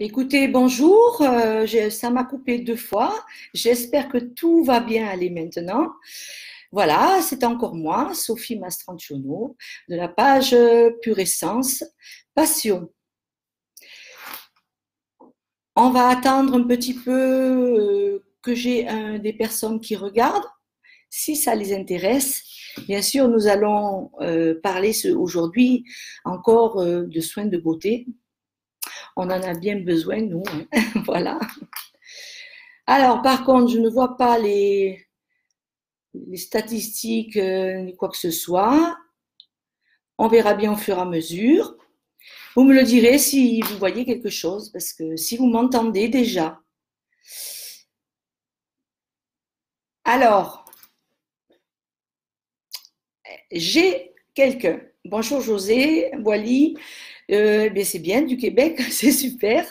Écoutez, bonjour, ça m'a coupé 2 fois. J'espère que tout va bien aller maintenant. Voilà, c'est encore moi, Sophie Mastrantiono, de la page Pure Essence, Passion. On va attendre un petit peu que j'ai des personnes qui regardent, si ça les intéresse. Bien sûr, nous allons parler aujourd'hui encore de soins de beauté. On en a bien besoin, nous, hein. Voilà. Alors, par contre, je ne vois pas les statistiques ni quoi que ce soit. On verra bien au fur et à mesure. Vous me le direz si vous voyez quelque chose, parce que si vous m'entendez déjà. Alors, j'ai quelqu'un. Bonjour José, Wally. C'est bien du Québec, c'est super.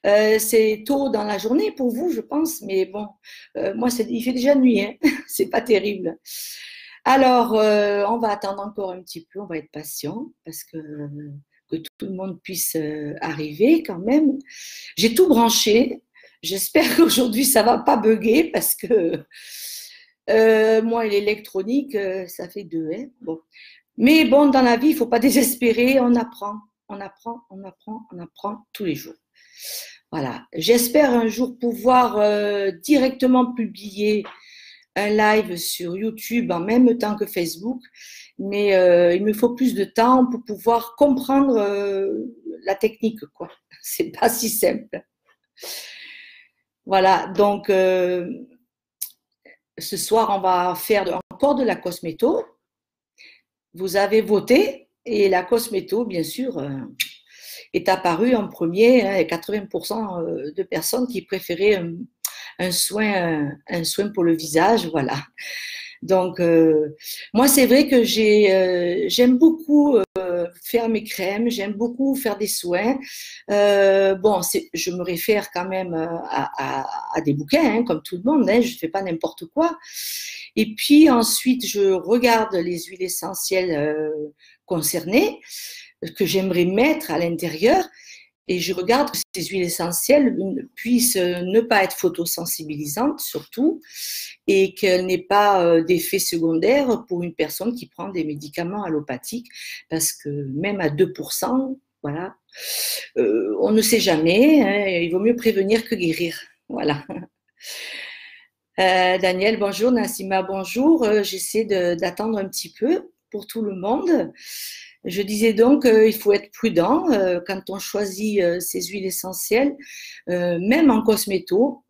C'est tôt dans la journée pour vous, je pense, mais bon, moi, il fait déjà nuit, hein. C'est pas terrible. Alors, on va attendre encore un petit peu, on va être patient parce que tout le monde puisse arriver quand même. J'ai tout branché. J'espère qu'aujourd'hui ça va pas bugger parce que moi et l'électronique, ça fait deux, hein. Bon. Mais bon, dans la vie, il faut pas désespérer. On apprend, on apprend, on apprend, on apprend tous les jours. Voilà. J'espère un jour pouvoir directement publier un live sur YouTube en même temps que Facebook, mais il me faut plus de temps pour pouvoir comprendre la technique, quoi. C'est pas si simple. Voilà, donc ce soir, on va faire encore de la cosméto. Vous avez voté et la cosméto, bien sûr, est apparue en premier, hein, et 80% de personnes qui préféraient un soin pour le visage, voilà. Donc, moi, c'est vrai que j'aime beaucoup faire mes crèmes, j'aime beaucoup faire des soins. Bon, je me réfère quand même à des bouquins, hein, comme tout le monde, hein, je ne fais pas n'importe quoi. Et puis ensuite, je regarde les huiles essentielles concernées que j'aimerais mettre à l'intérieur. Et je regarde que ces huiles essentielles puissent ne pas être photosensibilisantes, surtout, et qu'elles n'aient pas d'effets secondaires pour une personne qui prend des médicaments allopathiques, parce que même à 2%, voilà, on ne sait jamais, hein, il vaut mieux prévenir que guérir. Voilà. Daniel, bonjour. Nassima, bonjour. J'essaie d'attendre un petit peu pour tout le monde. Je disais donc qu'il faut être prudent quand on choisit ces huiles essentielles, même en cosméto,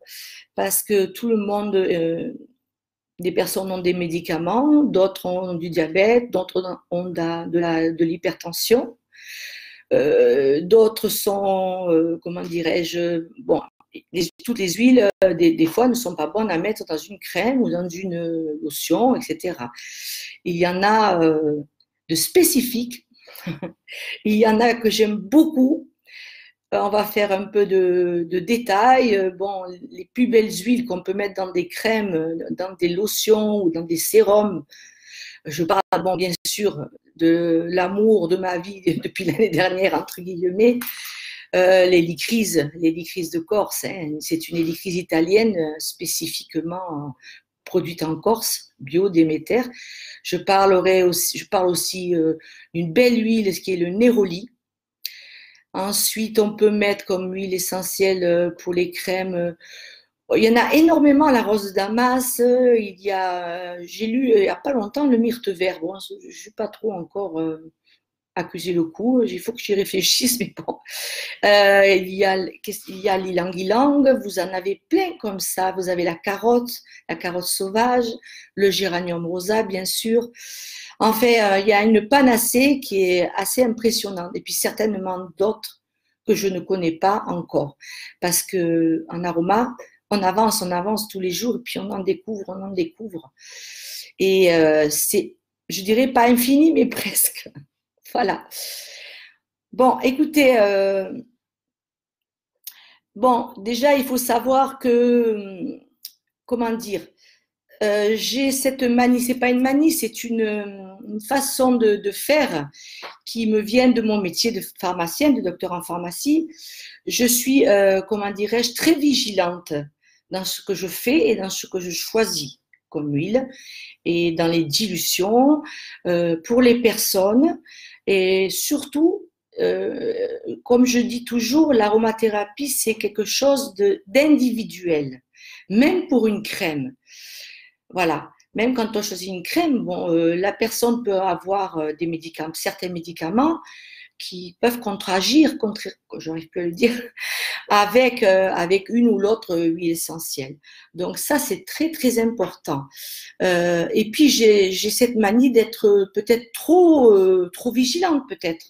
parce que tout le monde, des personnes ont des médicaments, d'autres ont du diabète, d'autres ont de l'hypertension, d'autres sont, comment dirais-je, bon, toutes les huiles, des fois, ne sont pas bonnes à mettre dans une crème ou dans une lotion, etc. Il y en a de spécifiques. Il y en a que j'aime beaucoup. On va faire un peu de détails. Bon, les plus belles huiles qu'on peut mettre dans des crèmes, dans des lotions ou dans des sérums. Je parle, bon, bien sûr, de l'amour de ma vie depuis l'année dernière, entre guillemets. L'hélicryse de Corse, hein. C'est une hélicryse italienne spécifiquement produite en Corse, bio Déméter. Je parle aussi d'une belle huile, ce qui est le néroli. Ensuite, on peut mettre comme huile essentielle pour les crèmes. Il y en a énormément, la rose damas. J'ai lu il n'y a pas longtemps le myrte vert. Bon, je ne suis pas trop encore accusé le coup. Il faut que j'y réfléchisse, mais bon. Il y a l'ilang-ilang, vous en avez plein comme ça. Vous avez la carotte sauvage, le géranium rosa, bien sûr. En fait, il y a une panacée qui est assez impressionnante. Et puis certainement d'autres que je ne connais pas encore. Parce que en aroma, on avance tous les jours, et puis on en découvre. Et c'est, je dirais pas infini, mais presque. Voilà. Bon, écoutez, bon, déjà, il faut savoir que, comment dire, j'ai cette manie, c'est pas une manie, c'est une façon de faire qui me vient de mon métier de pharmacienne, de docteur en pharmacie. Je suis, comment dirais-je, très vigilante dans ce que je fais et dans ce que je choisis comme huile et dans les dilutions pour les personnes et surtout, comme je dis toujours, l'aromathérapie, c'est quelque chose d'individuel, même pour une crème. Voilà. Même quand on choisit une crème, bon, la personne peut avoir des médicaments, certains médicaments qui peuvent j'arrive plus à le dire, avec une ou l'autre huile essentielle. Donc ça, c'est très très important. Et puis j'ai cette manie d'être peut-être trop vigilante peut-être.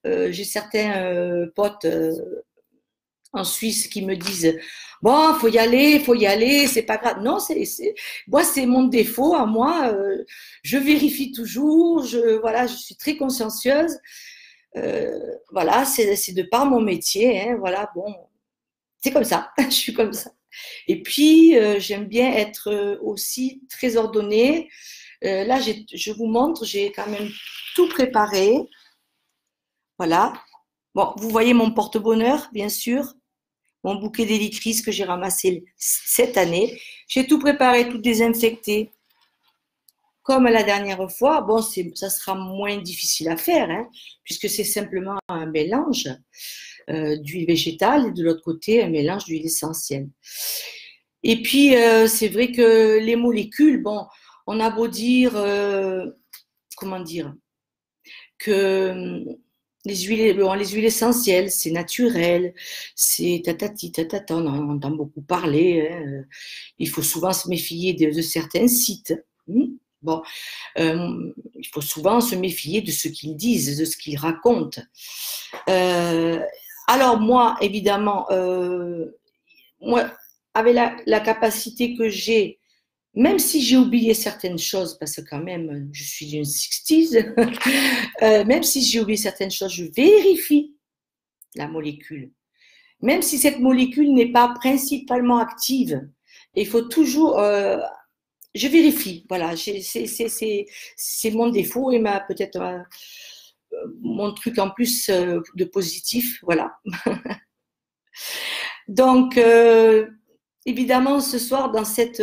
J'ai certains potes en Suisse qui me disent bon, faut y aller, c'est pas grave. Non, moi c'est mon défaut à moi. Je vérifie toujours. Voilà, je suis très consciencieuse. Voilà, c'est de par mon métier. Hein, voilà, bon, c'est comme ça. Je suis comme ça. Et puis j'aime bien être aussi très ordonnée. Là, je vous montre, j'ai quand même tout préparé. Voilà. Bon, vous voyez mon porte-bonheur, bien sûr. Mon bouquet d'hélicris que j'ai ramassé cette année. J'ai tout préparé, tout désinfecté. Comme la dernière fois, bon, ça sera moins difficile à faire, hein, puisque c'est simplement un mélange d'huile végétale et de l'autre côté, un mélange d'huile essentielle. Et puis, c'est vrai que les molécules, bon, on a beau dire, comment dire, que les huiles essentielles, c'est naturel, c'est tatati, tatata, on en entend beaucoup parler. Hein. Il faut souvent se méfier de certains sites. Bon, il faut souvent se méfier de ce qu'ils disent, de ce qu'ils racontent. Alors moi, évidemment, moi, avec la capacité que j'ai, même si j'ai oublié certaines choses, parce que quand même, je suis d'une 60s, même si j'ai oublié certaines choses, je vérifie la molécule. Même si cette molécule n'est pas principalement active, il faut toujours... je vérifie, voilà, c'est mon défaut et peut-être mon truc en plus de positif, voilà. Donc, évidemment, ce soir, dans cet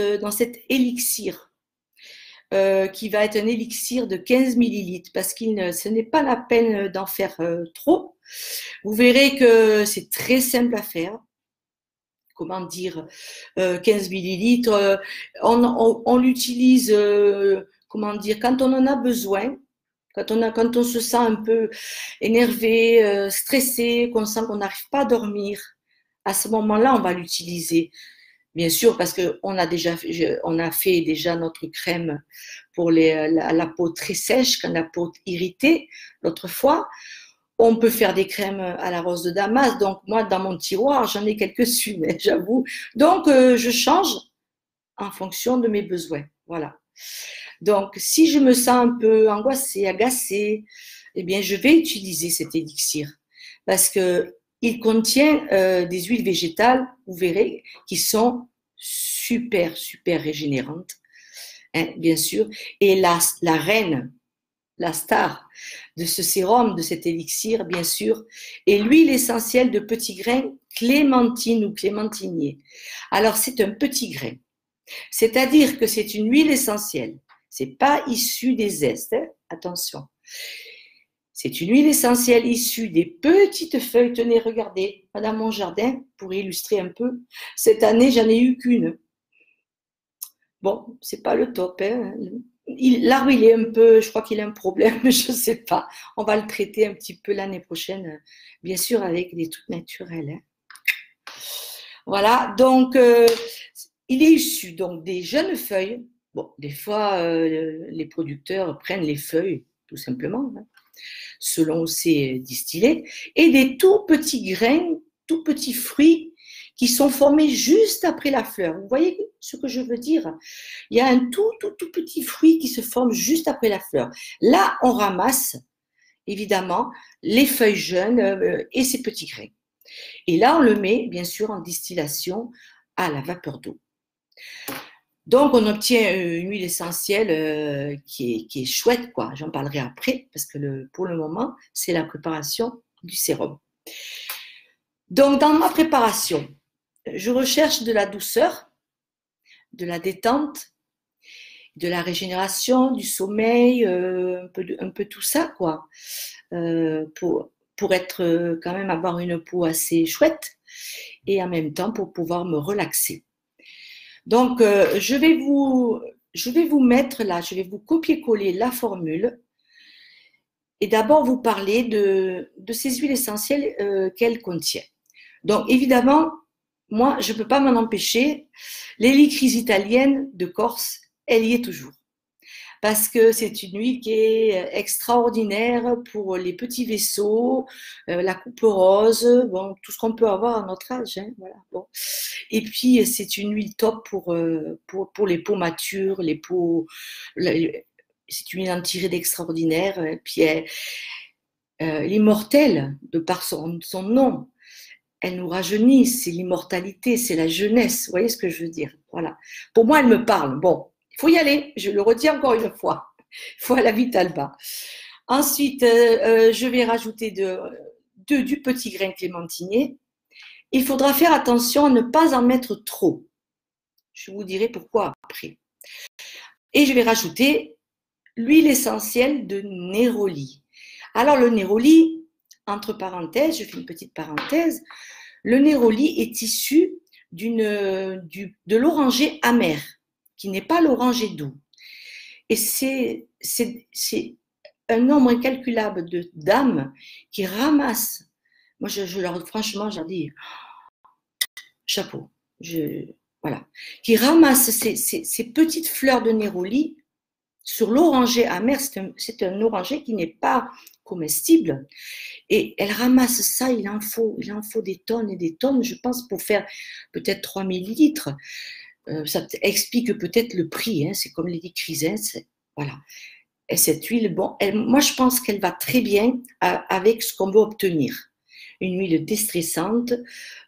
élixir, qui va être un élixir de 15 millilitres, parce ce n'est pas la peine d'en faire trop. Vous verrez que c'est très simple à faire. Comment dire, 15 millilitres, on l'utilise, comment dire, quand on en a besoin, quand on se sent un peu énervé, stressé, qu'on sent qu'on n'arrive pas à dormir, à ce moment-là, on va l'utiliser. Bien sûr, parce qu'on a fait déjà notre crème pour la peau très sèche, quand la peau irritée, l'autre fois. On peut faire des crèmes à la rose de Damas. Donc, moi, dans mon tiroir, j'en ai quelques-unes, j'avoue. Donc, je change en fonction de mes besoins. Voilà. Donc, si je me sens un peu angoissée, agacée, eh bien, je vais utiliser cet élixir parce qu'il contient des huiles végétales, vous verrez, qui sont super, super régénérantes, hein, bien sûr. Et la reine, la star de ce sérum, de cet élixir, bien sûr, est l'huile essentielle de petits grains clémentine ou clémentinier. Alors, c'est un petit grain. C'est-à-dire que c'est une huile essentielle. C'est pas issu des zestes, hein, attention. C'est une huile essentielle issue des petites feuilles. Tenez, regardez, dans mon jardin, pour illustrer un peu. Cette année, j'en ai eu qu'une. Bon, c'est pas le top, hein. L'arbre, il est un peu, je crois qu'il a un problème, je ne sais pas. On va le traiter un petit peu l'année prochaine, bien sûr, avec des trucs naturels. Hein. Voilà, donc, il est issu donc, des jeunes feuilles. Bon, des fois, les producteurs prennent les feuilles, tout simplement, hein, selon où c'est distillé, et des tout petits grains, tout petits fruits qui sont formés juste après la fleur. Vous voyez ce que je veux dire? Il y a un tout petit fruit qui se forme juste après la fleur. Là, on ramasse, évidemment, les feuilles jeunes et ces petits grains. Et là, on le met, bien sûr, en distillation à la vapeur d'eau. Donc, on obtient une huile essentielle qui est chouette, quoi. J'en parlerai après, parce que pour le moment, c'est la préparation du sérum. Donc, dans ma préparation, je recherche de la douceur, de la détente, de la régénération, du sommeil, un peu tout ça, quoi, pour être quand même avoir une peau assez chouette et en même temps pour pouvoir me relaxer. Donc, je vais vous mettre là, je vais vous copier-coller la formule et d'abord vous parler de ces huiles essentielles qu'elle contient. Donc, évidemment, moi, je ne peux pas m'en empêcher. L'hélicryse italienne de Corse, elle y est toujours. Parce que c'est une huile qui est extraordinaire pour les petits vaisseaux, la coupe rose, bon, tout ce qu'on peut avoir à notre âge. Hein, voilà, bon. Et puis, c'est une huile top pour les peaux matures, les peaux. C'est une huile antiride extraordinaire. Et puis, l'immortelle, de par son nom, elle nous rajeunit, c'est l'immortalité, c'est la jeunesse. Vous voyez ce que je veux dire? Voilà. Pour moi, elle me parle. Bon, il faut y aller. Je le redis encore une fois. Il faut aller à Vitalba. Ensuite, je vais rajouter du petit grain clémentinier. Il faudra faire attention à ne pas en mettre trop. Je vous dirai pourquoi après. Et je vais rajouter l'huile essentielle de néroli. Alors, le néroli, entre parenthèses, je fais une petite parenthèse, le néroli est issu de l'oranger amer, qui n'est pas l'oranger doux. Et c'est un nombre incalculable de dames qui ramassent. Moi, franchement, je leur dis chapeau. Voilà. Qui ramassent ces petites fleurs de néroli sur l'oranger amer. C'est un oranger qui n'est pas comestible. Et elle ramasse ça, il en faut des tonnes et des tonnes, je pense, pour faire peut-être 3 millilitres. Ça explique peut-être le prix, hein, c'est comme l'hélichrysène, voilà. Et cette huile, bon, moi je pense qu'elle va très bien avec ce qu'on veut obtenir. Une huile déstressante,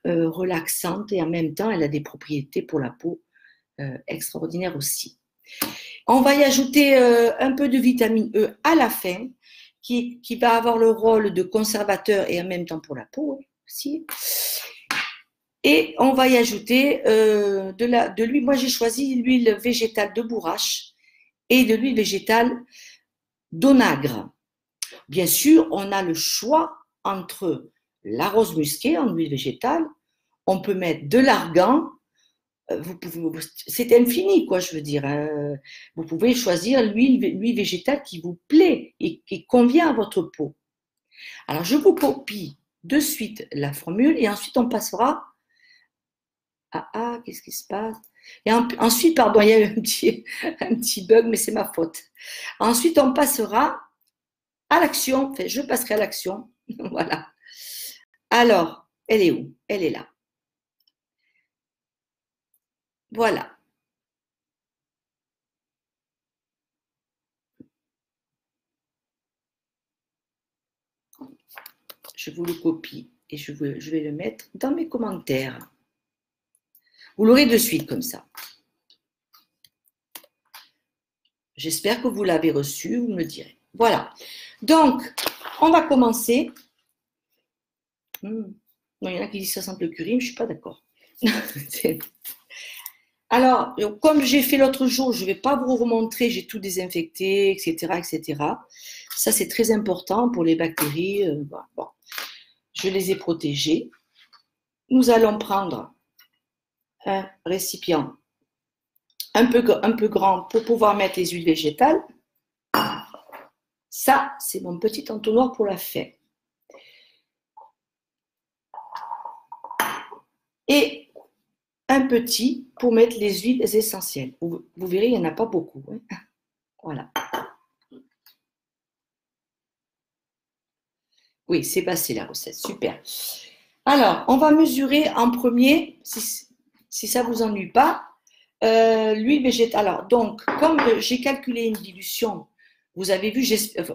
relaxante et en même temps, elle a des propriétés pour la peau extraordinaires aussi. On va y ajouter un peu de vitamine E à la fin, qui va avoir le rôle de conservateur et en même temps pour la peau aussi. Et on va y ajouter de l'huile. Moi, j'ai choisi l'huile végétale de bourrache et de l'huile végétale d'onagre. Bien sûr, on a le choix entre la rose musquée en huile végétale, on peut mettre de l'argan, c'est infini, quoi, je veux dire. Vous pouvez choisir l'huile végétale qui vous plaît et qui convient à votre peau. Alors, je vous copie de suite la formule et ensuite on passera à qu'est-ce qui se passe? Et ensuite, pardon, il y a eu un petit bug, mais c'est ma faute. Ensuite, on passera à l'action. Enfin, je passerai à l'action. Voilà. Alors, elle est où? Elle est là. Voilà. Je vous le copie et je vais le mettre dans mes commentaires. Vous l'aurez de suite comme ça. J'espère que vous l'avez reçu, vous me le direz. Voilà. Donc, on va commencer. Non, il y en a qui disent ça sent le curry, mais je ne suis pas d'accord. Alors, comme j'ai fait l'autre jour, je ne vais pas vous remontrer, j'ai tout désinfecté, etc., etc. Ça, c'est très important pour les bactéries. Bon, je les ai protégées. Nous allons prendre un récipient un peu grand pour pouvoir mettre les huiles végétales. Ça, c'est mon petit entonnoir pour la faire. Et un petit pour mettre les huiles essentielles. Vous verrez, il n'y en a pas beaucoup. Hein. Voilà. Oui, c'est passé la recette. Super. Alors, on va mesurer en premier, si ça ne vous ennuie pas, l'huile végétale. Alors, donc, comme j'ai calculé une dilution, vous avez vu,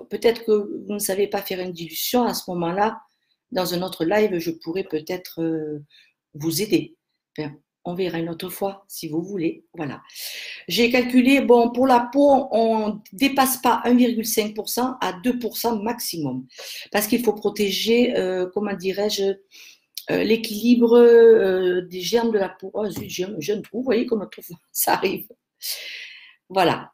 peut-être que vous ne savez pas faire une dilution, à ce moment-là, dans un autre live, je pourrais peut-être vous aider. Enfin, On verra une autre fois, si vous voulez. Voilà. J'ai calculé, bon, pour la peau, on ne dépasse pas 1,5% à 2% maximum. Parce qu'il faut protéger, comment dirais-je, l'équilibre des germes de la peau. Oh, zut, j'ai un trou, vous voyez comme ça arrive. Voilà.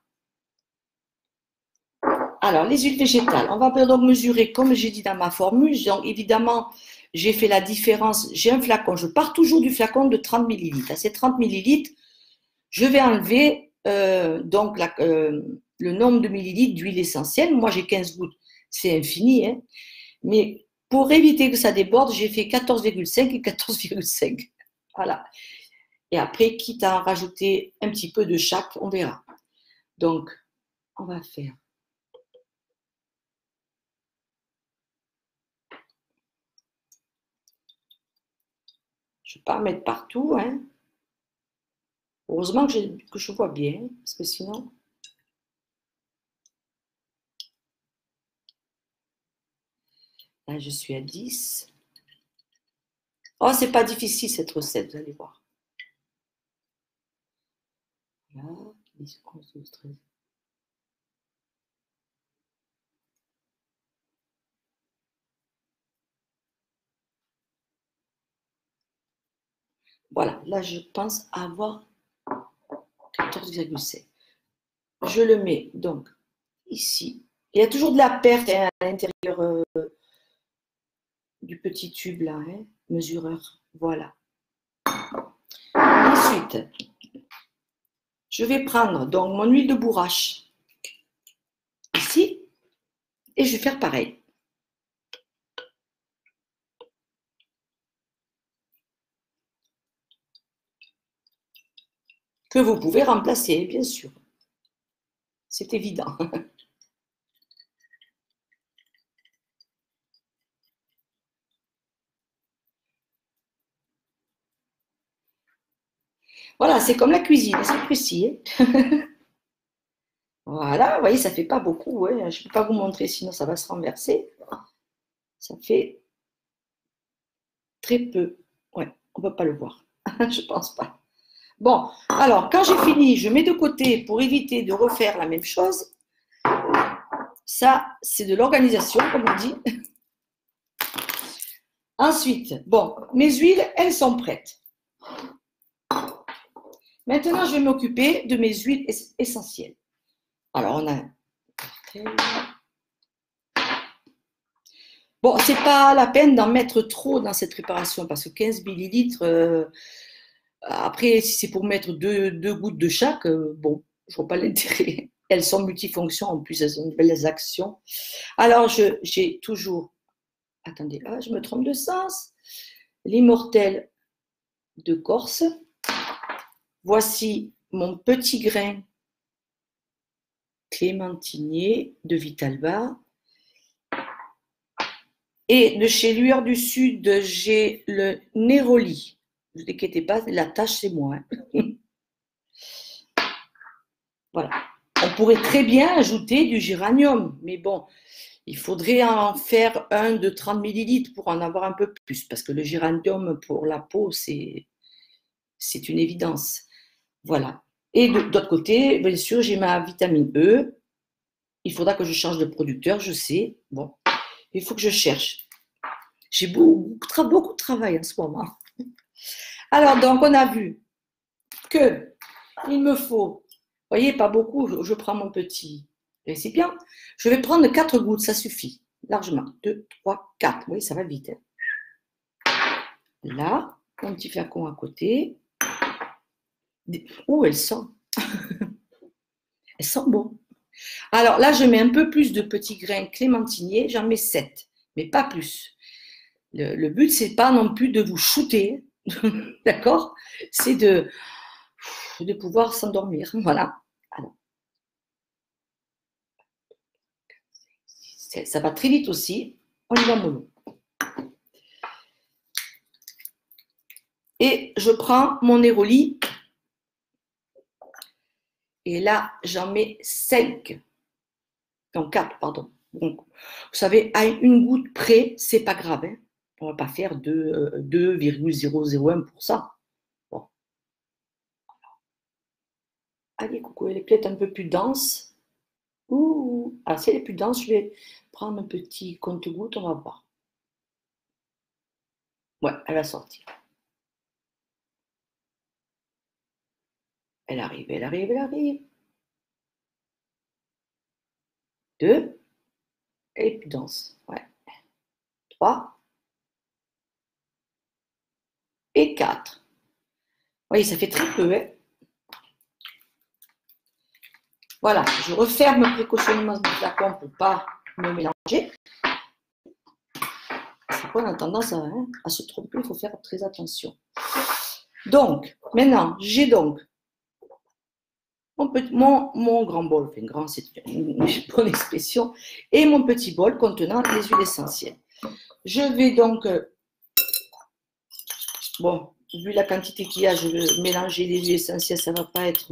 Alors, les huiles végétales, on va donc mesurer, comme j'ai dit dans ma formule. Donc, évidemment, j'ai fait la différence. J'ai un flacon, je pars toujours du flacon de 30 millilitres. À ces 30 millilitres, je vais enlever donc le nombre de millilitres d'huile essentielle. Moi, j'ai 15 gouttes, c'est infini. Hein. Mais pour éviter que ça déborde, j'ai fait 14,5 et 14,5. Voilà. Et après, quitte à en rajouter un petit peu de chaque, on verra. Donc, on va faire. Je ne vais pas en mettre partout. Hein. Heureusement que je vois bien, parce que sinon. Là, je suis à 10. Oh, c'est pas difficile cette recette, vous allez voir. Là, 10, 11, 12, 13. Voilà, là, je pense avoir 14,7. Je le mets donc ici. Il y a toujours de la perte hein, à l'intérieur du petit tube là, hein, mesureur. Voilà. Ensuite, je vais prendre donc mon huile de bourrache ici et je vais faire pareil. Que vous pouvez remplacer, bien sûr. C'est évident. Voilà, c'est comme la cuisine, c'est précis. Hein. Voilà, vous voyez, ça ne fait pas beaucoup. Ouais. Je ne peux pas vous montrer, sinon ça va se renverser. Ça fait très peu. Ouais, on ne peut pas le voir. Je ne pense pas. Bon, alors, quand j'ai fini, je mets de côté pour éviter de refaire la même chose. Ça, c'est de l'organisation, comme on dit. Ensuite, bon, mes huiles, elles sont prêtes. Maintenant, je vais m'occuper de mes huiles essentielles. Alors, on a... Bon, c'est pas la peine d'en mettre trop dans cette préparation parce que 15 millilitres, après, si c'est pour mettre deux gouttes de chaque, bon, je vois pas l'intérêt. Elles sont multifonctions, en plus, elles ont de belles actions. Alors, j'ai toujours... Attendez, je me trompe de sens. L'immortel de Corse. Voici mon petit grain clémentinier de Vitalba. Et de chez Lueur du Sud, j'ai le Néroli. Ne vous inquiétez pas, la tâche, c'est moi. Hein. Voilà. On pourrait très bien ajouter du géranium, mais bon, il faudrait en faire un de 30 millilitres pour en avoir un peu plus, parce que le géranium pour la peau, c'est une évidence. Voilà. Et de l'autre côté, bien sûr, j'ai ma vitamine E. Il faudra que je change de producteur, je sais. Bon, il faut que je cherche. J'ai beaucoup de travail en ce moment. Alors, donc, on a vu que il me faut, vous voyez, pas beaucoup, je prends mon petit récipient. Je vais prendre 4 gouttes, ça suffit, largement. 2, 3, 4. Oui, ça va vite. Hein. Là, mon petit flacon à côté. Oh, elle sent. Elle sent bon. Alors là, je mets un peu plus de petits grains clémentiniers, j'en mets 7, mais pas plus. Le but, c'est pas non plus de vous shooter, d'accord? C'est de pouvoir s'endormir. Voilà. Alors, ça va très vite aussi. On y va mollo. Et je prends mon Néroli. Et là, j'en mets 5. Non, 4, pardon. Donc, vous savez, à une goutte près, c'est pas grave. Hein. On ne va pas faire 2,001%. Bon. Allez, coucou, elle est peut-être un peu plus dense. Ouh, alors si elle est plus dense, je vais prendre un petit compte-gouttes, on va voir. Ouais, elle va sortir. Elle arrive, elle arrive, elle arrive. 2, elle est plus dense. Ouais. 3 et 4. Oui, ça fait très peu, hein. Voilà, je referme précautionneusement le flacon pour ne pas me mélanger. C'est quoi, on a tendance à se tromper, il faut faire très attention. Donc, maintenant, j'ai donc mon grand bol, enfin grand, c'est une bonne expression, et mon petit bol contenant les huiles essentielles. Je vais donc, bon, vu la quantité qu'il y a, je vais mélanger les huiles essentielles, ça ne va pas être...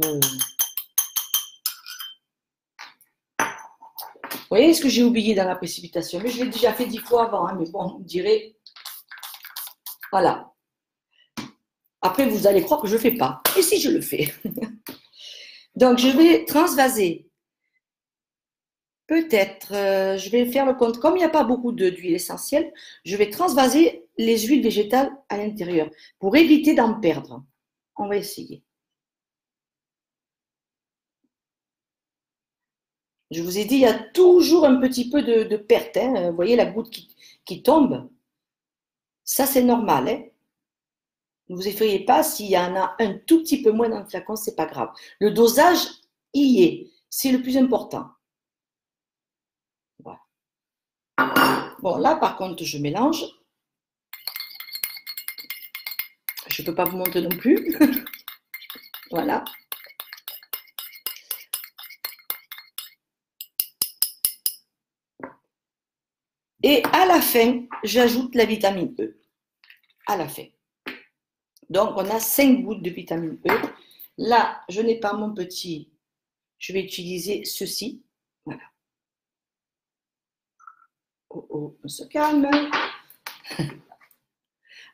Vous voyez ce que j'ai oublié dans la précipitation? Mais je l'ai déjà fait 10 fois avant, hein, mais bon, vous me direz, voilà. Après, vous allez croire que je ne le fais pas. Et si je le fais? Donc, je vais transvaser. Peut-être, je vais faire le compte. Comme il n'y a pas beaucoup d'huile essentielle, je vais transvaser les huiles végétales à l'intérieur pour éviter d'en perdre. On va essayer. Je vous ai dit, il y a toujours un petit peu de perte. Hein. Vous voyez la goutte qui tombe? Ça, c'est normal. Hein. Ne vous effrayez pas, s'il y en a un tout petit peu moins dans le flacon, c'est pas grave. Le dosage y est. C'est le plus important. Voilà. Bon, là, par contre, je mélange. Je ne peux pas vous montrer non plus. Voilà. Et à la fin, j'ajoute la vitamine E. À la fin. Donc, on a 5 gouttes de vitamine E. Là, je n'ai pas mon petit. Je vais utiliser ceci. Voilà. Oh, oh, on se calme.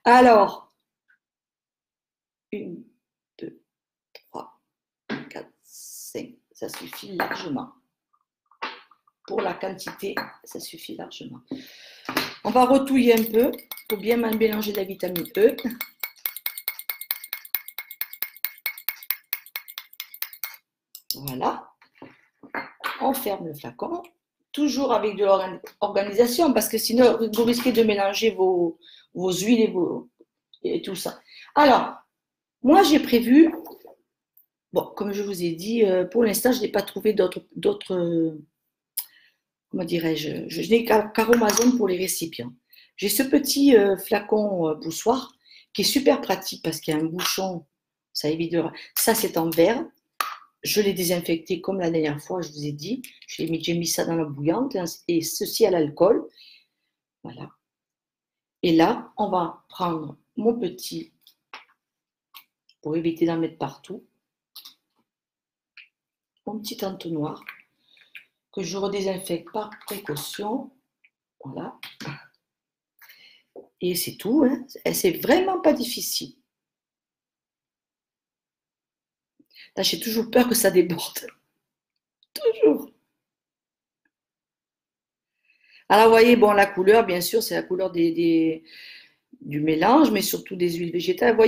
Alors, 1, 2, 3, 4, 5. Ça suffit largement. Pour la quantité, ça suffit largement. On va retouiller un peu pour bien mal mélanger la vitamine E. Voilà. On ferme le flacon. Toujours avec de l'organisation parce que sinon, vous risquez de mélanger vos huiles et tout ça. Alors, moi, j'ai prévu, bon, comme je vous ai dit, pour l'instant, je n'ai pas trouvé d'autres, comment dirais-je, je n'ai qu'Aromazone pour les récipients. J'ai ce petit flacon poussoir qui est super pratique parce qu'il y a un bouchon, ça évitera. Ça, c'est en verre. Je l'ai désinfecté comme la dernière fois, je vous ai dit. J'ai mis ça dans la bouillante et ceci à l'alcool. Voilà. Et là, on va prendre mon petit, pour éviter d'en mettre partout, mon petit entonnoir que je redésinfecte par précaution. Voilà. Et c'est tout. Hein. C'est vraiment pas difficile. Là, j'ai toujours peur que ça déborde. Toujours. Alors, vous voyez, bon, la couleur, bien sûr, c'est la couleur du mélange, mais surtout des huiles végétales. Vous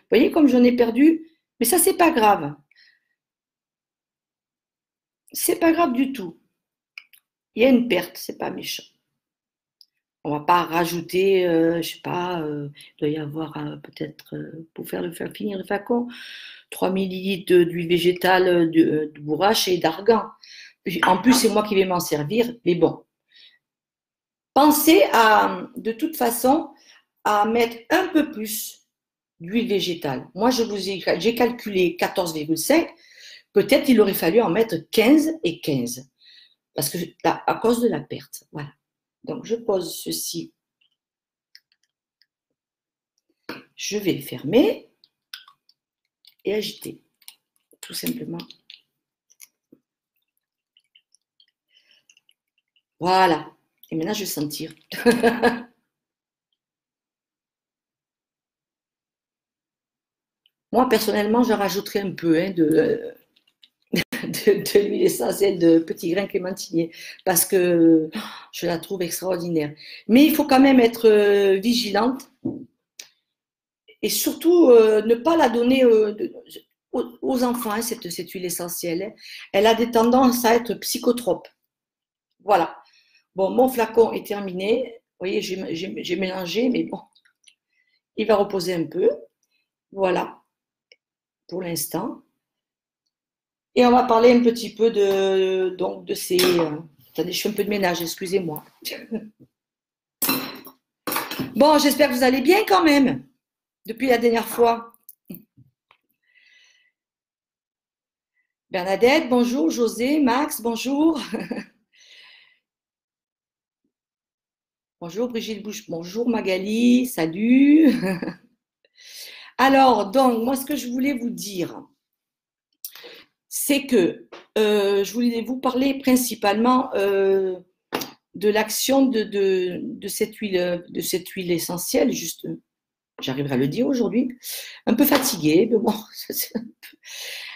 voyez comme j'en ai perdu, mais ça, c'est pas grave. C'est pas grave du tout. Il y a une perte, c'est pas méchant. On va pas rajouter, je sais pas, il doit y avoir peut-être, pour faire finir le flacon, 3 millilitres d'huile végétale, de bourrache et d'argan. En plus, c'est moi qui vais m'en servir, mais bon. Pensez de toute façon, à mettre un peu plus d'huile végétale. Moi, j'ai calculé 14,5. Peut-être il aurait fallu en mettre 15 et 15. Parce que, à cause de la perte. Voilà. Donc, je pose ceci. Je vais fermer et agiter. Tout simplement. Voilà. Et maintenant, je vais sentir. Moi, personnellement, j'en rajouterai un peu. Hein, de l'huile essentielle de petit grain clémentinier parce que je la trouve extraordinaire. Mais il faut quand même être vigilante et surtout ne pas la donner aux enfants, hein, cette huile essentielle. Hein. Elle a des tendances à être psychotrope. Voilà. Bon, mon flacon est terminé. Vous voyez, j'ai mélangé, mais bon, il va reposer un peu. Voilà, pour l'instant. Et on va parler un petit peu de ces... attendez, je fais un peu de ménage, excusez-moi. Bon, j'espère que vous allez bien quand même, depuis la dernière fois. Bernadette, bonjour. José, Max, bonjour. Bonjour Brigitte Bouche, bonjour Magali, salut. Alors, donc, moi, ce que je voulais vous dire, c'est que je voulais vous parler principalement de l'action de cette huile essentielle, juste, j'arriverai à le dire aujourd'hui, un peu fatiguée, mais bon.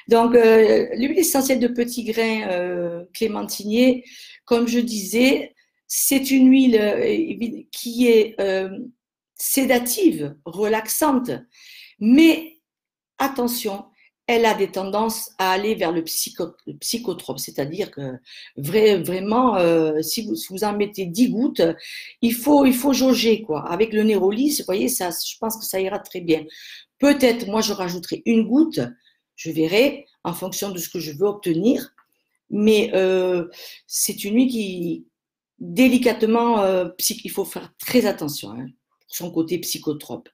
Donc, l'huile essentielle de petit grain clémentinier, comme je disais, c'est une huile qui est sédative, relaxante, mais attention, elle a des tendances à aller vers le psychotrope, c'est-à-dire que vraiment, si vous en mettez 10 gouttes, il faut jauger, quoi. Avec le Nérolis, vous voyez, ça, je pense que ça ira très bien. Peut-être, moi, je rajouterai une goutte, je verrai, en fonction de ce que je veux obtenir, mais c'est une huile qui, délicatement, il faut faire très attention, hein, pour son côté psychotrope.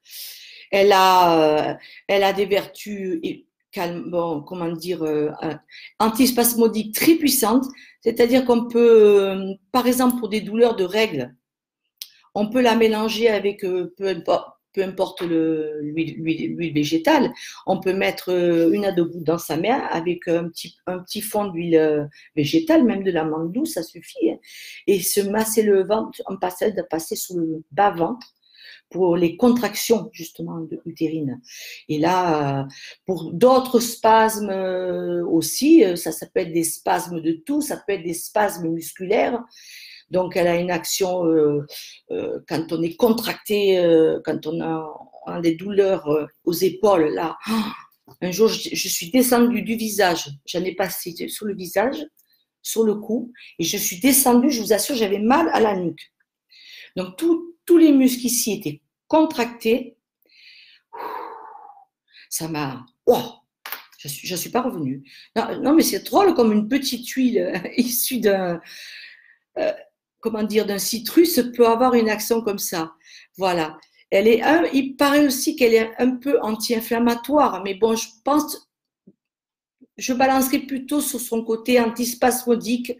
Elle a des vertus bon, comment dire, antispasmodiques très puissantes, c'est-à-dire qu'on peut, par exemple, pour des douleurs de règles, on peut la mélanger avec peu importe l'huile végétale. On peut mettre une à deux gouttes dans sa main avec un petit fond d'huile végétale, même de l'amande douce, ça suffit. Hein, et se masser le ventre, de passer sous le bas-ventre pour les contractions justement utérines. Et là, pour d'autres spasmes aussi, ça peut être des spasmes de tout, ça peut être des spasmes musculaires. Donc, elle a une action quand on est contracté, quand on a des douleurs aux épaules. Là, un jour, je suis descendue du visage. J'en ai passé sur le visage, sur le cou, et je suis descendue. Je vous assure, j'avais mal à la nuque. Donc, tous les muscles ici étaient contractés. Ça m'a... Wow, je suis pas revenue. Non, mais c'est drôle comme une petite huile issue d'un... comment dire, d'un citrus peut avoir une action comme ça. Voilà. Il paraît aussi qu'elle est un peu anti-inflammatoire, mais bon, je balancerai plutôt sur son côté antispasmodique,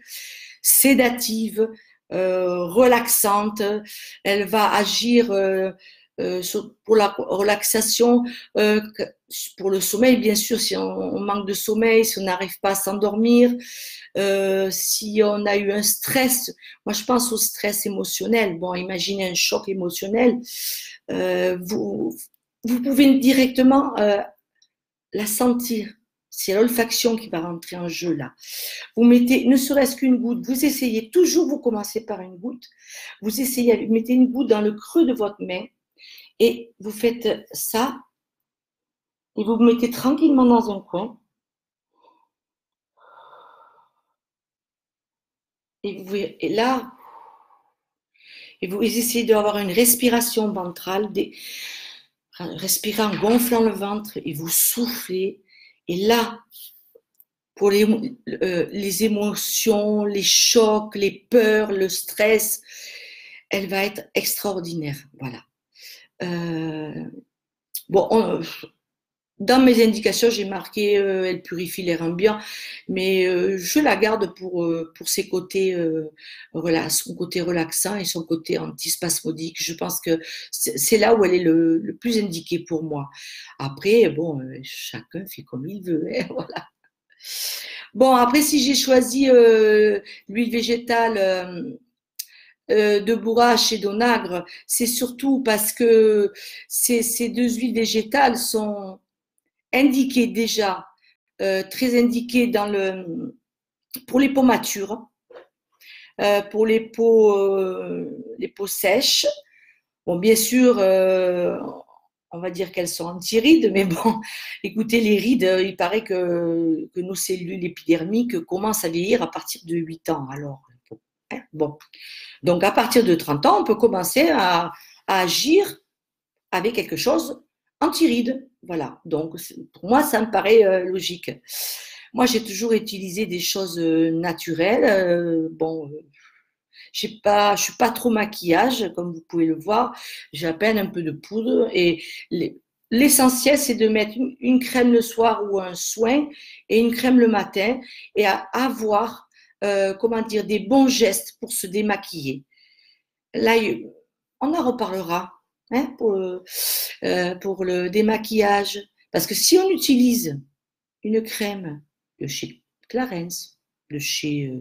sédative, relaxante. Elle va agir pour la relaxation, pour le sommeil, bien sûr, si on manque de sommeil, si on n'arrive pas à s'endormir, si on a eu un stress. Moi, je pense au stress émotionnel. Bon, imaginez un choc émotionnel. Vous pouvez directement la sentir. C'est l'olfaction qui va rentrer en jeu là. Vous mettez ne serait-ce qu'une goutte, vous essayez toujours, vous commencez par une goutte, vous essayez, vous mettez une goutte dans le creux de votre main et vous faites ça et vous vous mettez tranquillement dans un coin et là, et vous essayez d'avoir une respiration ventrale, respirer en gonflant le ventre et vous soufflez et là, pour les émotions, les chocs, les peurs, le stress, elle va être extraordinaire. Voilà. Bon, dans mes indications, j'ai marqué elle purifie l'air ambiant, mais je la garde pour ses côtés, son côté relaxant et son côté antispasmodique. Je pense que c'est là où elle est le plus indiquée pour moi. Après, bon, chacun fait comme il veut. Hein, voilà. Bon, après, si j'ai choisi l'huile végétale de bourrache et d'onagre, c'est surtout parce que ces deux huiles végétales sont indiquées déjà, très indiquées dans pour les peaux matures, pour les peaux sèches. Bon, bien sûr, on va dire qu'elles sont anti-rides, mais bon, écoutez, les rides, il paraît que nos cellules épidermiques commencent à vieillir à partir de 8 ans. Alors, bon. Donc, à partir de 30 ans, on peut commencer à agir avec quelque chose anti-rides. Voilà. Donc, pour moi, ça me paraît logique. Moi, j'ai toujours utilisé des choses naturelles. Bon, je suis pas trop maquillage, comme vous pouvez le voir. J'ai à peine un peu de poudre. Et l'essentiel, c'est de mettre une crème le soir ou un soin et une crème le matin et à avoir, comment dire, des bons gestes pour se démaquiller. Là, on en reparlera hein, pour le démaquillage. Parce que si on utilise une crème de chez Clarins, de chez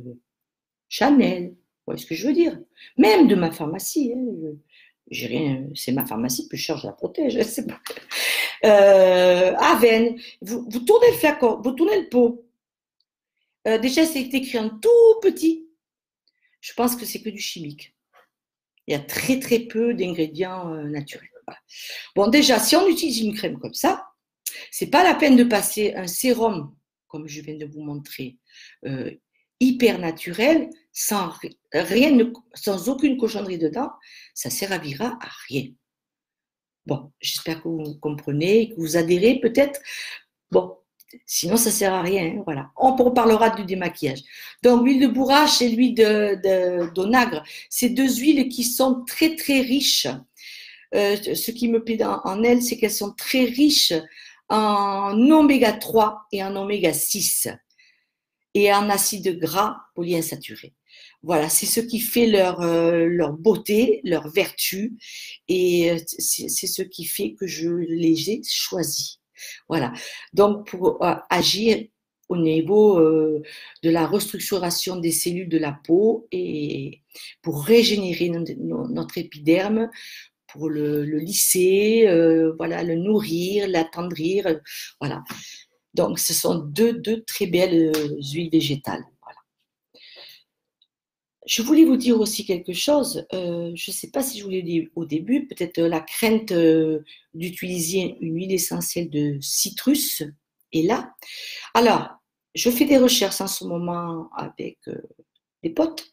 Chanel, vous voyez ce que je veux dire? Même de ma pharmacie, hein, j'ai rien, c'est ma pharmacie, plus cher, je la protège, je sais pas. Aven, vous tournez le flacon, vous tournez le pot. Déjà, c'est écrit en tout petit. Je pense que c'est que du chimique. Il y a très très peu d'ingrédients naturels. Voilà. Bon, déjà, si on utilise une crème comme ça, c'est pas la peine de passer un sérum, comme je viens de vous montrer, hyper naturel, sans aucune cochonnerie dedans, ça servira à rien. Bon, j'espère que vous comprenez, que vous adhérez peut-être. Bon, sinon ça sert à rien. Hein, voilà. On reparlera du démaquillage. Donc l'huile de bourrache et l'huile d'onagre, c'est deux huiles qui sont très très riches. Ce qui me plaît en elles, c'est qu'elles sont très riches en oméga 3 et en oméga 6 et en acides gras polyinsaturés. Voilà, c'est ce qui fait leur beauté, leur vertu, et c'est ce qui fait que je les ai choisis. Voilà, donc pour agir au niveau de la restructuration des cellules de la peau et pour régénérer notre épiderme, pour le lisser, voilà, le nourrir, l'attendrir, voilà. Donc, ce sont deux très belles huiles végétales. Voilà. Je voulais vous dire aussi quelque chose. Je ne sais pas si je vous l'ai dit au début, peut-être la crainte d'utiliser une huile essentielle de citrus est là. Alors, je fais des recherches en ce moment avec des potes,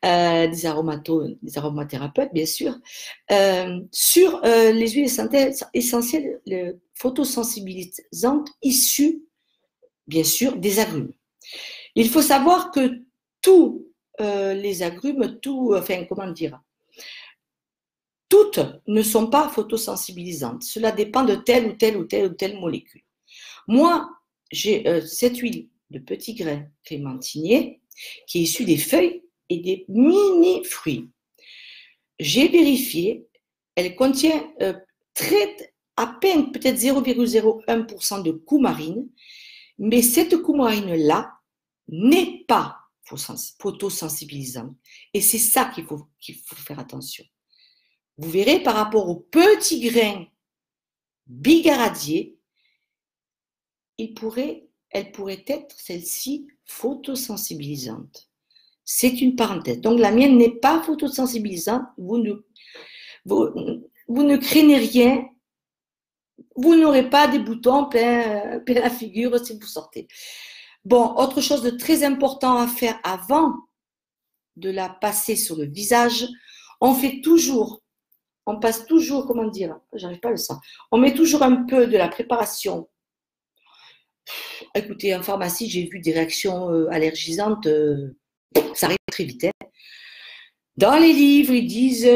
des aromathérapeutes, bien sûr, sur les huiles essentielles photosensibilisantes issues, bien sûr, des agrumes. Il faut savoir que tous les agrumes, enfin, comment dire, toutes ne sont pas photosensibilisantes. Cela dépend de telle ou telle ou telle ou telle molécule. Moi, j'ai cette huile de petit grain clémentinier qui est issue des feuilles et des mini-fruits. J'ai vérifié, elle contient à peine peut-être 0,01% de coumarine, mais cette coumarine-là n'est pas photosensibilisante. Et c'est ça qu'il faut faire attention. Vous verrez par rapport aux petits grains bigaradiers, elle pourrait être celle-ci photosensibilisante. C'est une parenthèse. Donc la mienne n'est pas photosensibilisante. Vous ne craignez rien. Vous n'aurez pas des boutons plein la figure si vous sortez. Bon, autre chose de très important à faire avant de la passer sur le visage, on passe toujours, comment dire, j'arrive pas à le savoir, on met toujours un peu de la préparation. Écoutez, en pharmacie, j'ai vu des réactions allergisantes, ça arrive très vite. Hein. Dans les livres, ils disent,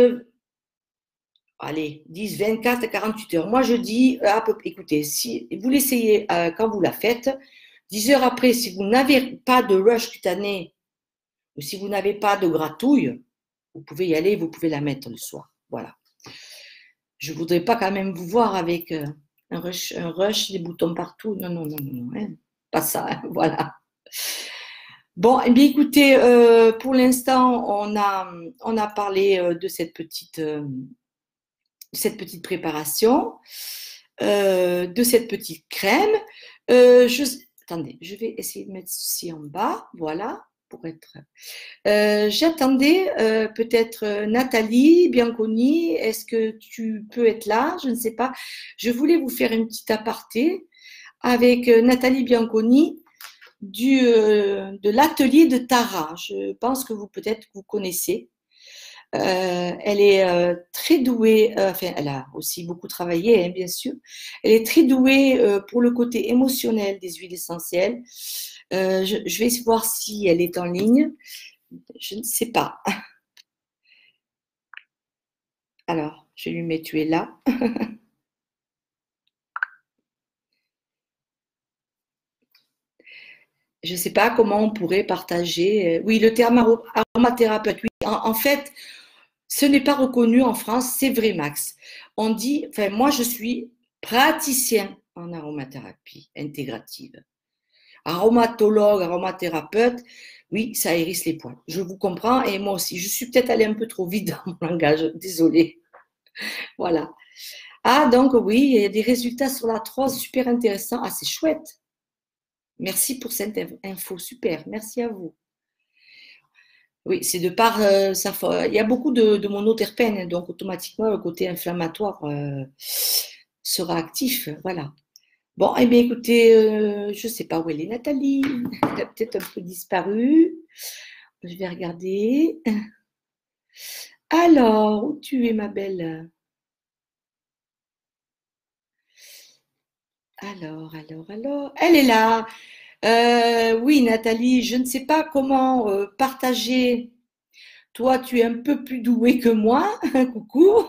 allez, 24 à 48 heures. Moi, je dis, écoutez, si vous l'essayez quand vous la faites, 10 heures après, si vous n'avez pas de rush cutané ou si vous n'avez pas de gratouille, vous pouvez y aller, vous pouvez la mettre le soir. Voilà. Je ne voudrais pas quand même vous voir avec un rush, des boutons partout. Non, non, non, non, hein. Pas ça, hein. Voilà. Bon, eh bien, écoutez, pour l'instant, on a parlé de cette petite préparation, de cette petite crème. Attendez, je vais essayer de mettre ceci en bas, voilà, pour être. J'attendais peut-être Nathalie Bianconi. Est-ce que tu peux être là? Je ne sais pas. Je voulais vous faire une petite aparté avec Nathalie Bianconi de l'atelier de Tara. Je pense que peut-être vous connaissez. Elle est très douée, enfin, elle a aussi beaucoup travaillé, hein, bien sûr. Elle est très douée pour le côté émotionnel des huiles essentielles. Je vais voir si elle est en ligne. Je ne sais pas. Alors, je lui mets tu es là. Je ne sais pas comment on pourrait partager. Oui, le terme aromathérapeute. Oui, en fait, ce n'est pas reconnu en France, c'est vrai, Max. On dit, enfin, moi, je suis praticien en aromathérapie intégrative. Aromatologue, aromathérapeute, oui, ça hérisse les poils. Je vous comprends et moi aussi. Je suis peut-être allée un peu trop vite dans mon langage, désolée. Voilà. Ah, donc oui, il y a des résultats sur l'arthrose super intéressants. Ah, c'est chouette. Merci pour cette info, super. Merci à vous. Oui, c'est de par ça. Il y a beaucoup de monoterpènes, donc automatiquement le côté inflammatoire sera actif. Voilà. Bon, eh bien, écoutez, je ne sais pas où elle est, Nathalie. Elle a peut-être un peu disparu. Je vais regarder. Alors, où tu es, ma belle? Alors. Elle est là. Oui, Nathalie, je ne sais pas comment partager. Toi, tu es un peu plus douée que moi. Coucou.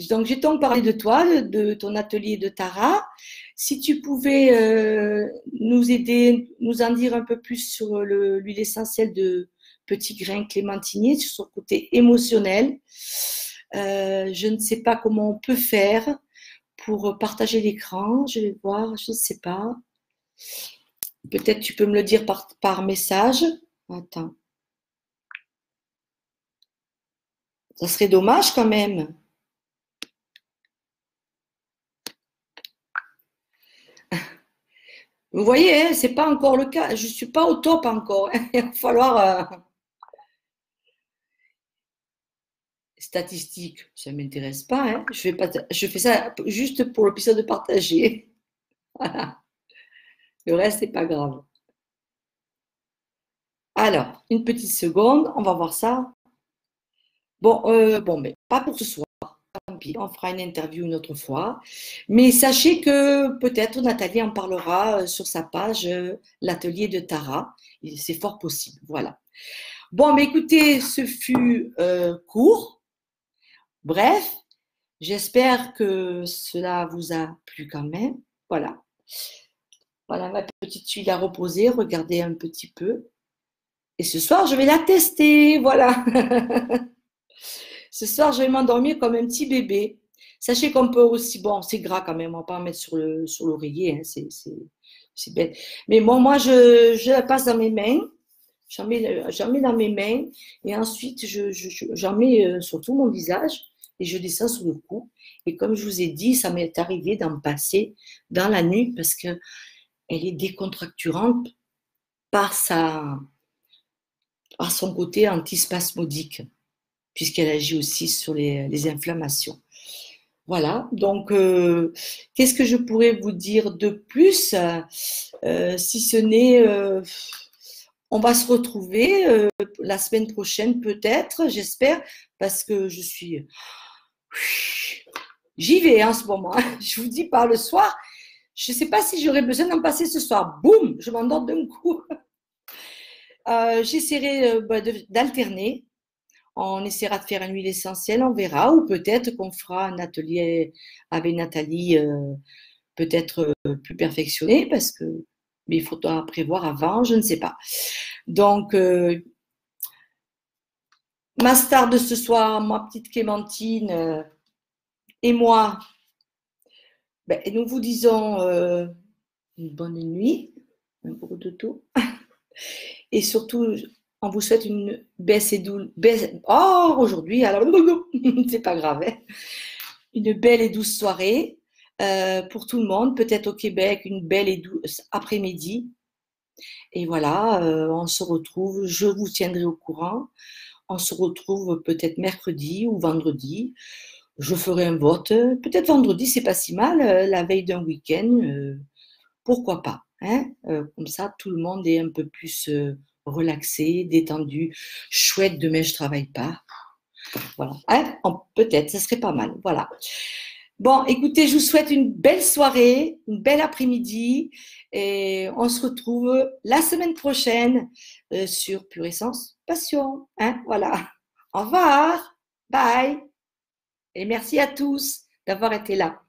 Donc, j'ai tant parlé de toi, de ton atelier de Tara. Si tu pouvais nous aider, nous en dire un peu plus sur l'huile essentielle de petit grain clémentinier, sur son côté émotionnel. Je ne sais pas comment on peut faire pour partager l'écran. Je vais voir, je ne sais pas. Peut-être tu peux me le dire par message. Attends. Ça serait dommage quand même. Vous voyez, hein, c'est pas encore le cas. Je suis pas au top encore. Il va falloir statistiques. Ça m'intéresse pas. Hein. Je fais ça juste pour l'épisode de partager. Voilà. Le reste c'est pas grave. Alors, une petite seconde, on va voir ça. Bon, mais pas pour ce soir. Tant pis, on fera une interview une autre fois. Mais sachez que peut-être Nathalie en parlera sur sa page, l'atelier de Tara. C'est fort possible. Voilà. Bon, mais écoutez, ce fut court, bref. J'espère que cela vous a plu quand même. Voilà. Voilà ma petite huile à reposer. Regardez un petit peu. Et ce soir, je vais la tester. Voilà. Ce soir, je vais m'endormir comme un petit bébé. Sachez qu'on peut aussi, bon, c'est gras quand même, on va pas en mettre sur l'oreiller, hein, c'est bête. Mais bon, moi, je la passe dans mes mains, j'en mets dans mes mains, et ensuite, j'en mets sur tout mon visage, et je descends sur le cou. Et comme je vous ai dit, ça m'est arrivé d'en passer dans la nuit, parce qu'elle est décontracturante par son côté antispasmodique, puisqu'elle agit aussi sur les inflammations. Voilà, donc qu'est-ce que je pourrais vous dire de plus si ce n'est on va se retrouver la semaine prochaine peut-être, j'espère, parce que j'y vais en ce moment. Je vous dis pas le soir, je ne sais pas si j'aurais besoin d'en passer ce soir. Boum, je m'endors d'un coup. J'essaierai d'alterner. On essaiera de faire une huile essentielle, on verra. Ou peut-être qu'on fera un atelier avec Nathalie, peut-être plus perfectionné, mais il faudra prévoir avant, je ne sais pas. Donc, ma star de ce soir, ma petite Clémentine et moi, nous vous disons une bonne nuit, un gros dodo. Et surtout, on vous souhaite une baisse et douce. Oh, aujourd'hui, alors, c'est pas grave. Hein. Une belle et douce soirée. pour tout le monde, peut-être au Québec, une belle et douce après-midi. Et voilà, on se retrouve, je vous tiendrai au courant. On se retrouve peut-être mercredi ou vendredi. Je ferai un vote. Peut-être vendredi, c'est pas si mal, la veille d'un week-end. Pourquoi pas, hein? Comme ça, tout le monde est un peu plus relaxé, détendu. Chouette, demain, je travaille pas. Voilà. Hein? Peut-être, ça serait pas mal. Voilà. Bon, écoutez, je vous souhaite une belle soirée, une belle après-midi et on se retrouve la semaine prochaine sur Pure Essence Passion. Hein? Voilà. Au revoir. Bye. Et merci à tous d'avoir été là.